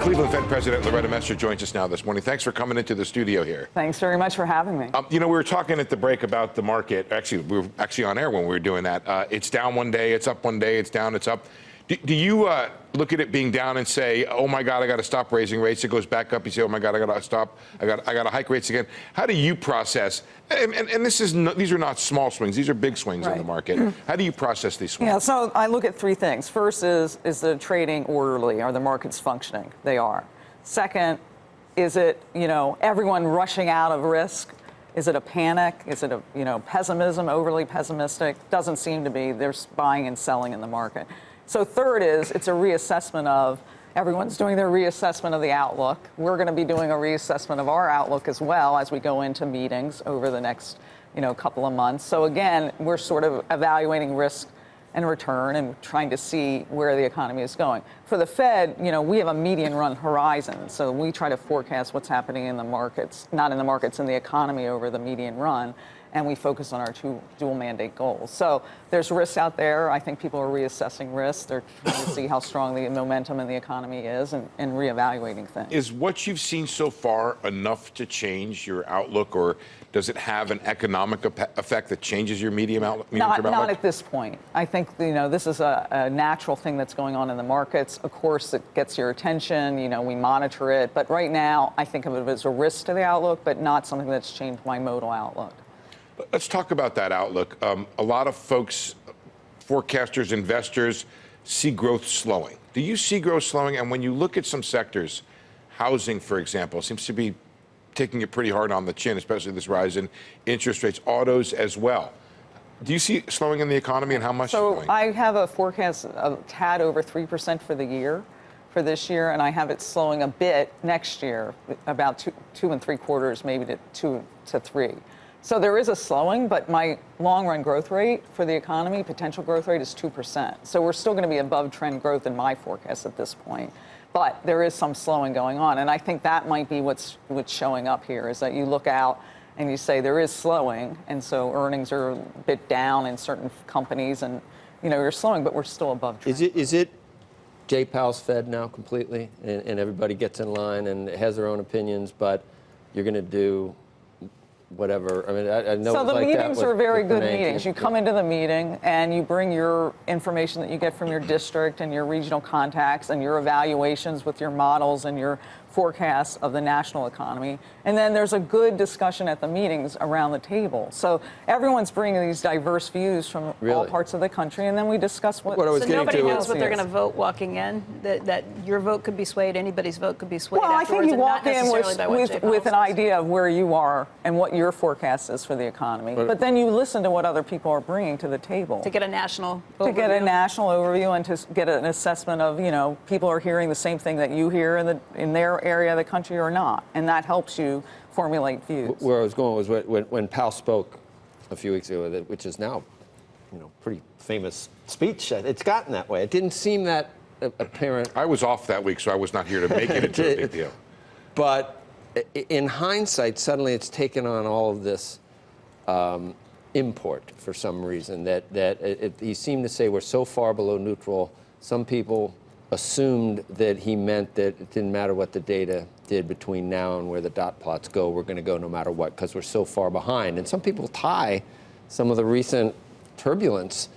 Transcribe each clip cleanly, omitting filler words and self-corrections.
Cleveland Fed President Loretta Mester joins us now this morning. Thanks for coming into the studio here. Thanks very much for having me. We were talking at the break about the market. Actually, we were on air when we were doing that. It's down one day, it's up one day, it's down, it's up. Do you look at it being down and say, oh my God, I got to stop raising rates? It goes back up. You say, oh my God, I got to stop. I got to hike rates again. How do you process? And these are not small swings. These are big swings in the market. How do you process these swings? Yeah, so I look at three things. First is the trading orderly? Are the markets functioning? They are. Second, is it, everyone rushing out of risk? Is it a panic? Is it a, pessimism, overly pessimistic? Doesn't seem to be. There's buying and selling in the market. So third is it's a reassessment of, everyone's doing their reassessment of the outlook. We're going to be doing a reassessment of our outlook as well as we go into meetings over the next, couple of months. So again, we're sort of evaluating risk and return and trying to see where the economy is going. For the Fed, we have a median run horizon. So we try to forecast what's happening in the markets, not in the markets, in the economy over the median run. And we focus on our two dual mandate goals. So there's risks out there. I think people are reassessing risks. They're trying to see how strong the momentum in the economy is and reevaluating things. Is what you've seen so far enough to change your outlook, or does it have an economic effect that changes your medium-term outlook? Not at this point. I think, this is a natural thing that's going on in the markets. Of course, it gets your attention. We monitor it. But right now, I think of it as a risk to the outlook, but not something that's changed my modal outlook. Let's talk about that outlook. A lot of folks, forecasters, investors, see growth slowing. Do you see growth slowing? And when you look at some sectors, housing, for example, seems to be taking it pretty hard on the chin, especially this rise in interest rates, autos as well. Do you see slowing in the economy, and how much slowing? So I have a forecast of a tad over 3% for the year, for this year, and I have it slowing a bit next year, about two and three quarters, maybe to 2 to 3. So there is a slowing, but my long-run growth rate for the economy, potential growth rate, is 2%. So we're still going to be above trend growth in my forecast at this point. But there is some slowing going on, and I think that might be what's showing up here, is that you look out and you say there is slowing, and so earnings are a bit down in certain companies, and you're slowing, but we're still above trend. Is it Jay Powell's Fed now completely, and everybody gets in line and has their own opinions, but you're going to do whatever? I mean, I know. So the meetings are very good meetings. You come into the meeting and you bring your information that you get from your district and your regional contacts and your evaluations with your models and your forecasts of the national economy. And then there's a good discussion at the meetings around the table. So everyone's bringing these diverse views from all parts of the country, and then we discuss what I was getting to. So nobody knows what they're going to vote walking in? That your vote could be swayed, anybody's vote could be swayed afterwards? Well, I think you walk in with an idea of where you are and what your forecast is for the economy. But then you listen to what other people are bringing to the table. To get a national overview. To get a national overview and to get an assessment of, people are hearing the same thing that you hear in their area of the country or not. And that helps you formulate views. Where I was going was when Powell spoke a few weeks ago, which is now, pretty famous speech. It's gotten that way. It didn't seem that apparent. I was off that week, so I was not here to make it into a big deal. But in hindsight, suddenly it's taken on all of this import for some reason. He seemed to say we're so far below neutral. Some people assumed that he meant that it didn't matter what the data did between now and where the dot plots go, we're going to go no matter what because we're so far behind. And some people tie some of the recent turbulence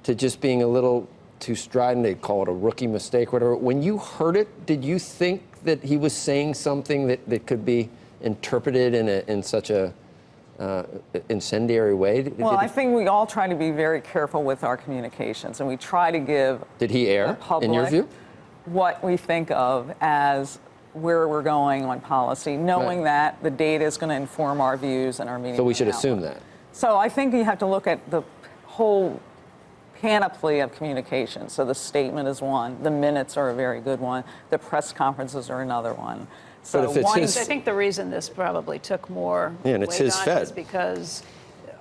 to just being a little too strident. They call it a rookie mistake, whatever. When you heard it, did you think that he was saying something that could be interpreted in such a incendiary way? Well, I think we all try to be very careful with our communications, and we try to give Did he err, the public in your view? What we think of as where we're going on policy, knowing that the data is going to inform our views and our meetings. So we should assume that. So I think you have to look at the whole panoply of communication. So the statement is one, the minutes are a very good one, the press conferences are another one. So I think the reason this probably took more and it's his Fed is because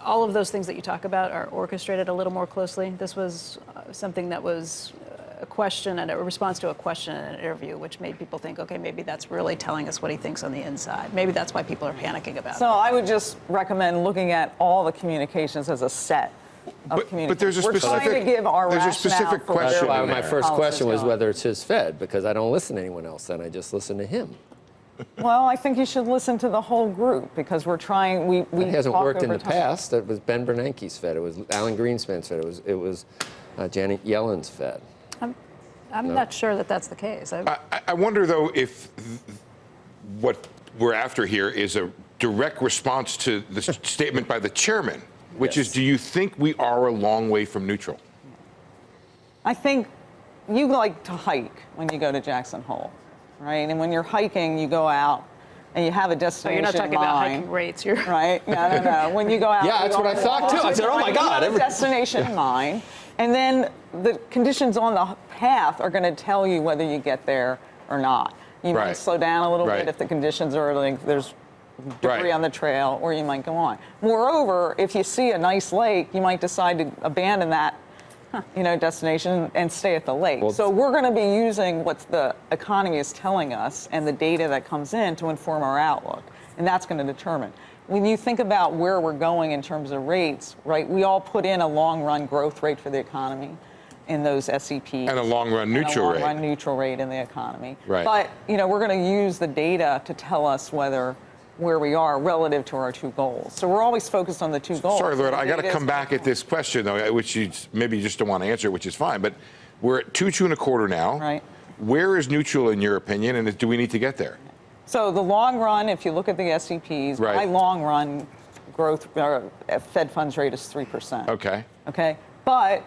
all of those things that you talk about are orchestrated a little more closely. This was something that was a question and a response to a question in an interview, which made people think, okay, maybe that's really telling us what he thinks on the inside. Maybe that's why people are panicking about it. So I would just recommend looking at all the communications as a set communication. but there's a We're specific, trying to give our there's a rationale specific for where question. That's why in my there. first question was going. whether it's his Fed, because I don't listen to anyone else, then I just listen to him. Well, I think you should listen to the whole group because we're trying. We It hasn't talk worked in over the time. past. It was Ben Bernanke's Fed. It was Alan Greenspan's Fed. It was Janet Yellen's Fed. I'm not sure that that's the case. I wonder, though, if what we're after here is a direct response to the statement by the chairman, which is, do you think we are a long way from neutral? I think you like to hike when you go to Jackson Hole, right? And when you're hiking, you go out and you have a So destination you're not talking in about mind, hiking rates. You're right? No. When you go out, Yeah, you that's what I go thought, too. I said, oh, my you God, have a destination in mind, and then the conditions on the path are going to tell you whether you get there or not. You might Right. slow down a little Right. bit if the conditions are like there's debris Right. on the trail, or you might go on. Moreover, if you see a nice lake, you might decide to abandon that destination and stay at the lake. Well, so we're going to be using what the economy is telling us and the data that comes in to inform our outlook. And that's going to determine. When you think about where we're going in terms of rates, right, we all put in a long-run growth rate for the economy in those SEPs. And a long-run neutral rate. And a long-run neutral rate in the economy. Right. But, we're going to use the data to tell us where we are relative to our two goals. So we're always focused on the two goals. Sorry, Loretta, I got to Data is come back at this question, though, which maybe you just don't want to answer, which is fine. But we're at 2.25 now. Right. Where is neutral in your opinion, and do we need to get there? So the long run, if you look at the SEPs, Right. my long run growth Fed funds rate is 3%. Okay. Okay, but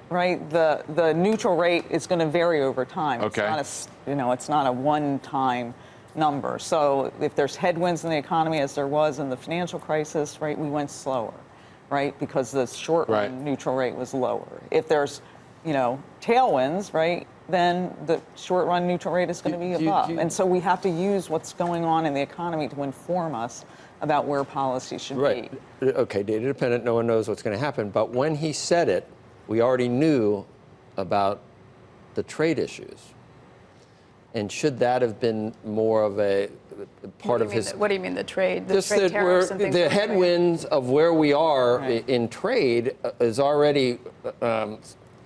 the neutral rate is going to vary over time. Okay. It's not a one-time number. So if there's headwinds in the economy, as there was in the financial crisis, right, we went slower, right, because the short-run neutral rate was lower. If there's, tailwinds, right, then the short-run neutral rate is going to be above. And so we have to use what's going on in the economy to inform us about where policy should Right. be. Okay, data dependent, no one knows what's going to happen. But when he said it, we already knew about the trade issues. And should that have been more of a part of his... What do you mean, the trade? The Just trade that tariffs and things the like that? headwinds of where we are Right. in trade is already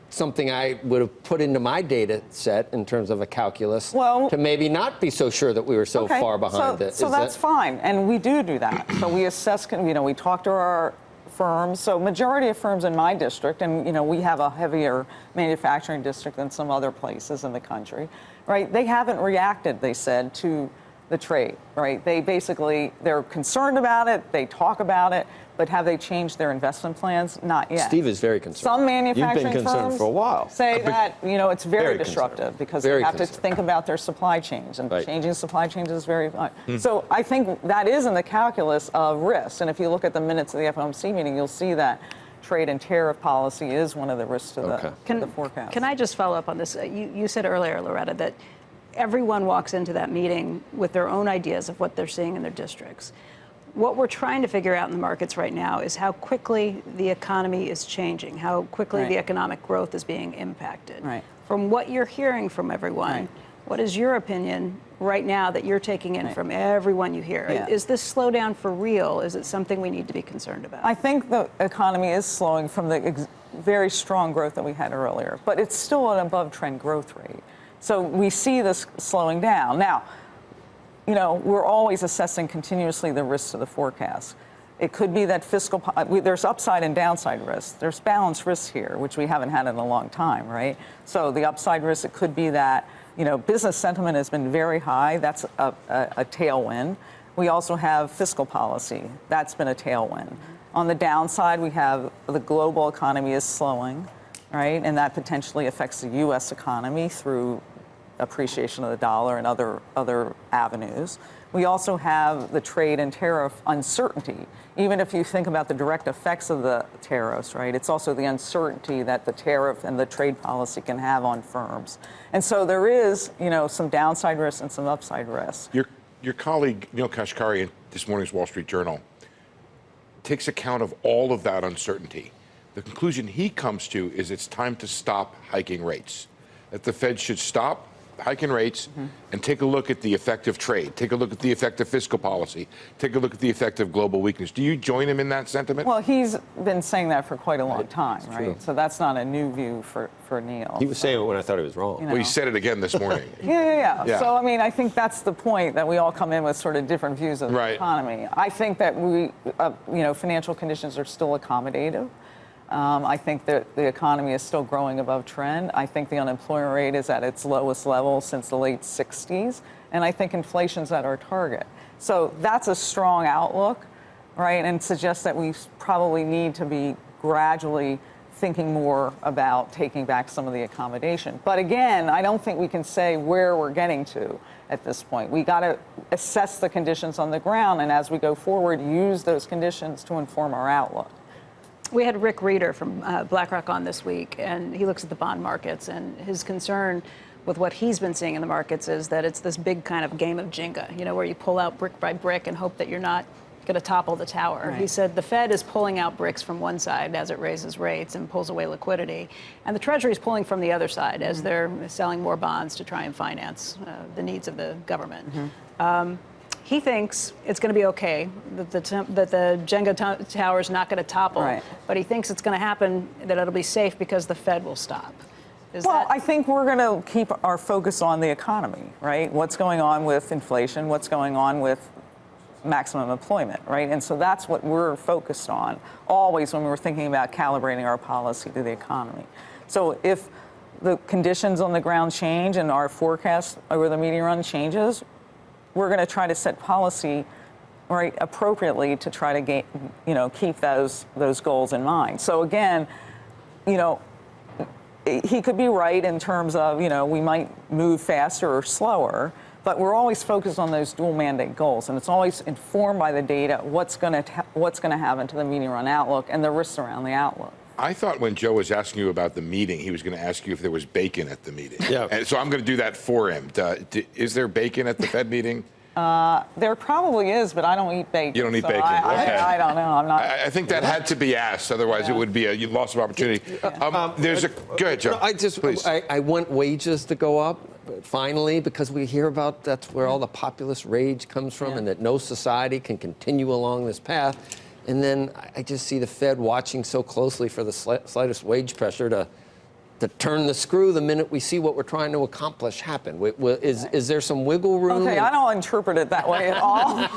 something I would have put into my data set in terms of a calculus to maybe not be so sure that we were so far behind it. So that's fine, and we do that. So we assess, we talk to our firms. So majority of firms in my district, and we have a heavier manufacturing district than some other places in the country, right? They haven't reacted, they said, to the trade, right? They're concerned about it, they talk about it, but have they changed their investment plans? Not yet. Steve is very concerned. Some manufacturing You've been concerned firms for a while. say that it's very Very disruptive concerned. because Very they have to concerned. think about their supply chains, and Right. changing supply chains is very fun. So I think that is in the calculus of risks. And if you look at the minutes of the FOMC meeting, you'll see that trade and tariff policy is one of the risks to the forecast. Can I just follow up on this? You said earlier, Loretta, that everyone walks into that meeting with their own ideas of what they're seeing in their districts. What we're trying to figure out in the markets right now is how quickly the economy is changing, how quickly the economic growth is being impacted. Right. From what you're hearing from everyone, what is your opinion right now that you're taking in from everyone you hear? Yeah. Is this slowdown for real? Is it something we need to be concerned about? I think the economy is slowing from the very strong growth that we had earlier, but it's still an above-trend growth rate. So we see this slowing down. Now, we're always assessing continuously the risks to the forecast. It could be that there's upside and downside risks. There's balanced risks here, which we haven't had in a long time, right? So the upside risk, it could be that, business sentiment has been very high. That's a tailwind. We also have fiscal policy. That's been a tailwind. On the downside, we have the global economy is slowing, right? And that potentially affects the U.S. economy through appreciation of the dollar and other avenues. We also have the trade and tariff uncertainty. Even if you think about the direct effects of the tariffs, right, it's also the uncertainty that the tariff and the trade policy can have on firms. And so there is, some downside risks and some upside risks. Your colleague, Neil Kashkari, in this morning's Wall Street Journal, takes account of all of that uncertainty. The conclusion he comes to is it's time to stop hiking rates, that the Fed should stop hiking rates and take a look at the effect of trade, take a look at the effect of fiscal policy, take a look at the effect of global weakness. Do you join him in that sentiment? Well, he's been saying that for quite a long time, right? So that's not a new view for Neil. He was saying it when I thought he was wrong. Well, he said it again this morning. Yeah. So, I mean, I think that's the point, that we all come in with sort of different views of the economy. I think that financial conditions are still accommodative. I think that the economy is still growing above trend. I think the unemployment rate is at its lowest level since the late 60s. And I think inflation's at our target. So that's a strong outlook, right? And suggests that we probably need to be gradually thinking more about taking back some of the accommodation. But again, I don't think we can say where we're getting to at this point. We got to assess the conditions on the ground, and as we go forward, use those conditions to inform our outlook. We had Rick Reeder from BlackRock on this week, and he looks at the bond markets, and his concern with what he's been seeing in the markets is that it's this big kind of game of Jenga, where you pull out brick by brick and hope that you're not going to topple the tower. Right. He said the Fed is pulling out bricks from one side as it raises rates and pulls away liquidity, and the Treasury is pulling from the other side as they're selling more bonds to try and finance the needs of the government. He thinks it's going to be okay, that the Jenga tower is not going to topple, but he thinks it's going to happen, that it'll be safe because the Fed will stop. I think we're going to keep our focus on the economy, right? What's going on with inflation? What's going on with maximum employment, right? And so that's what we're focused on always when we're thinking about calibrating our policy to the economy. So if the conditions on the ground change and our forecast over the medium run changes, we're going to try to set policy right appropriately to try to keep those goals in mind. So again, he could be right in terms of we might move faster or slower, but we're always focused on those dual mandate goals, and it's always informed by the data what's going to happen to the medium run outlook and the risks around the outlook. I thought when Joe was asking you about the meeting, he was going to ask you if there was bacon at the meeting. Yeah. And so I'm going to do that for him. Is there bacon at the Fed meeting? There probably is, but I don't eat bacon. You don't eat so bacon. I don't know. I'm not. I think that had to be asked, otherwise it would be a loss of opportunity. There's go ahead, Joe. I want wages to go up. Finally, because we hear about that's where all the populist rage comes from, and that no society can continue along this path. And then I just see the Fed watching so closely for the slightest wage pressure to turn the screw the minute we see what we're trying to accomplish happen. Is there some wiggle room? Okay, I don't interpret it that way at all.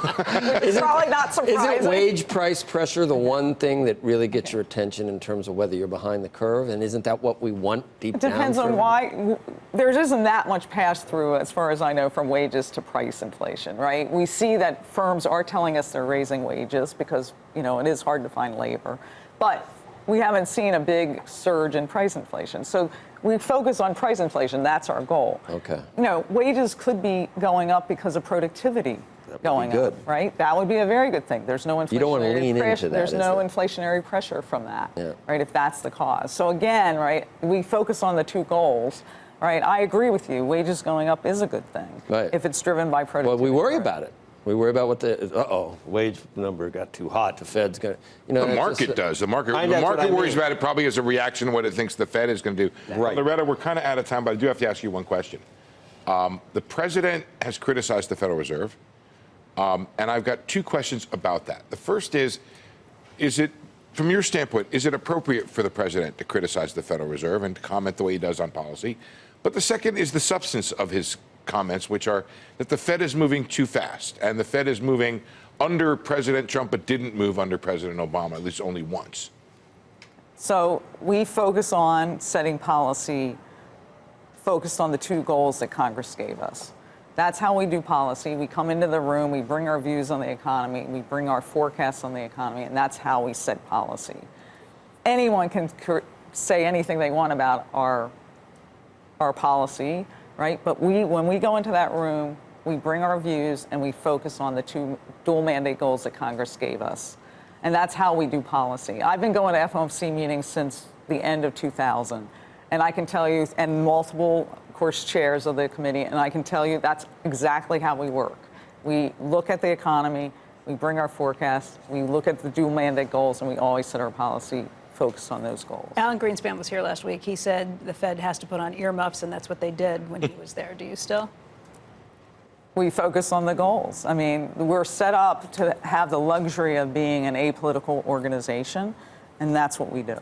It's probably not surprising. Isn't wage price pressure the one thing that really gets your attention in terms of whether you're behind the curve? And isn't that what we want deep down? It depends on why. There isn't that much pass-through, as far as I know, from wages to price inflation, right? We see that firms are telling us they're raising wages because, it is hard to find labor. But we haven't seen a big surge in price inflation. So we focus on price inflation. That's our goal. Okay. Wages could be going up because of productivity going up, right? That would be a very good thing. There's no inflationary You don't want to lean into that. There's no inflationary pressure from that, right, if that's the cause. So again, right, we focus on the two goals, right? I agree with you. Wages going up is a good thing if it's driven by productivity. Well, we worry about it. We worry about what the wage number got too hot. The Fed's going to, the market does. The market worries about it probably as a reaction to what it thinks the Fed is going to do. Right. Loretta, we're kind of out of time, but I do have to ask you one question. The president has criticized the Federal Reserve, and I've got two questions about that. The first is it, from your standpoint, is it appropriate for the president to criticize the Federal Reserve and to comment the way he does on policy? But the second is the substance of his comments, which are that the Fed is moving too fast, and the Fed is moving under President Trump, but didn't move under President Obama, at least only once. So we focus on setting policy focused on the two goals that Congress gave us. That's how we do policy. We come into the room, we bring our views on the economy, we bring our forecasts on the economy, and that's how we set policy. Anyone can say anything they want about our policy, right? But when we go into that room, we bring our views and we focus on the two dual mandate goals that Congress gave us. And that's how we do policy. I've been going to FOMC meetings since the end of 2000. And I can tell you, and multiple, of course, chairs of the committee, and I can tell you that's exactly how we work. We look at the economy, we bring our forecasts, we look at the dual mandate goals, and we always set our policy focused on those goals. Alan Greenspan was here last week. He said the Fed has to put on earmuffs, and that's what they did when he was there. Do you still? We focus on the goals. I mean, we're set up to have the luxury of being an apolitical organization, and that's what we do.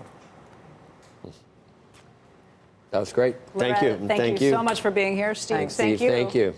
That was great. Thank you. Loretta, thank you so much for being here. Steve, Thanks. thank Steve, you. thank you.